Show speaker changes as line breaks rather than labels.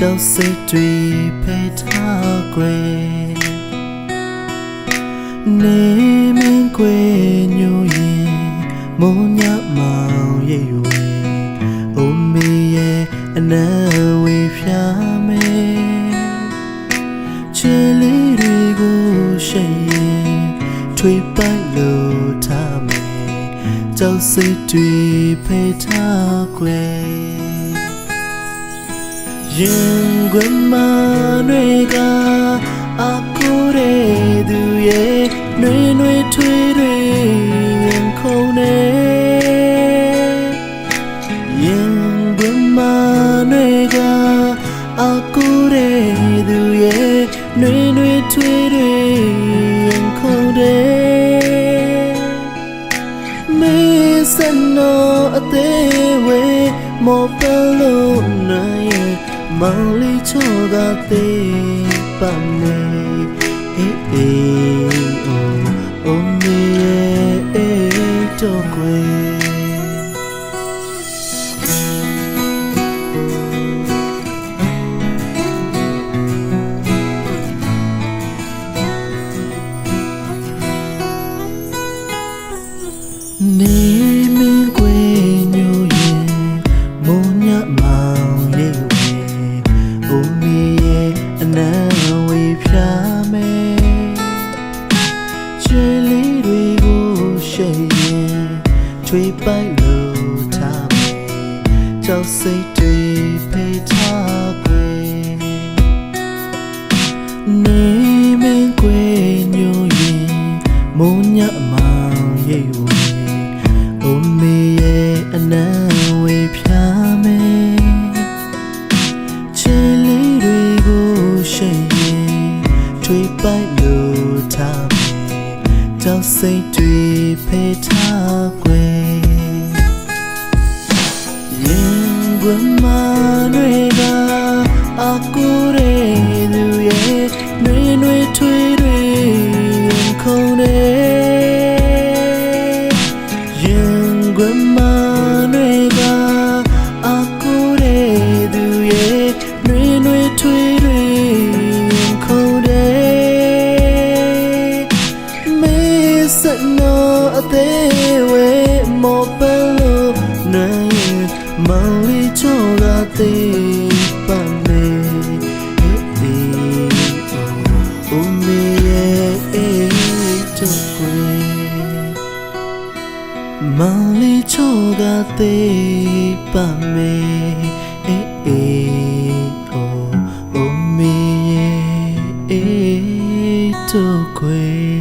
ကျောက်စိတ်တွေဖိထားခွေနေမင်းခွေညူရင်မိုးညမောင်ရိပ်ဝေအိုမေရဲ့အနံဝေဖျားမယ်ချေလေးတွေကိုရှိရင်ထွေပိုက်လို့ထားမယ်ကျောက်စိတ်တွေဖိထားခွေရင်ခွင်မတွေကအကူတဲ့သူရဲ့နှွေနှွေထွေးတွေရင်ခုန်နေရင်ခွင်မတွေကအကူတဲ့သူရဲ့နှွေနှွေထွေးတွေရင်ခုန်တယ်မေးစနောအသေးဝေမောပလို့နိုင်မောင်လေးချောကသေးပါမေအေးအေးအိုမေအေးတော့ကွယ်နေမင်းကွယ်ညူရင်မိုးညမောင်ရိပ်ဝေအိုမေရဲ့အနံဝေဖျားမယ်ချေလေးတွေကိုရှိရင်ထွေပိုက်လို့ထားမယ်ကျောက်စိတ်တွေဖိထားခွေနေမင်းကွယ်ညူရင်မိုးညမောင်ရိပ်ဝေအိုမေရဲ့အနံဝေဖျားမယ်ချေလေးတွေကိုရှိရင်ထွေပိုက်လို့ထားမယ်ကျောက်စိတ်တွေဖိထားခွေရင်ခွင်မတွေကအကူတဲ့သူရဲ့နှွေနှွေထွေးတွေရင်ခုန်တယ်ရင်ခွင်မတွေကအကူတဲ့သူရဲ့နှွေနှွေထွေးတွေရင်ခုန်တယ်မေးစနောအသေးဝေမောပလို့နိုင်မောင်လေးချောကသေးပါမေအေးအိုမေရဲ့အေးတော့ကွယ်မောင်လေးချောကသေးပါမေအေးအိုမေရဲ့အေးတော့ကွယ်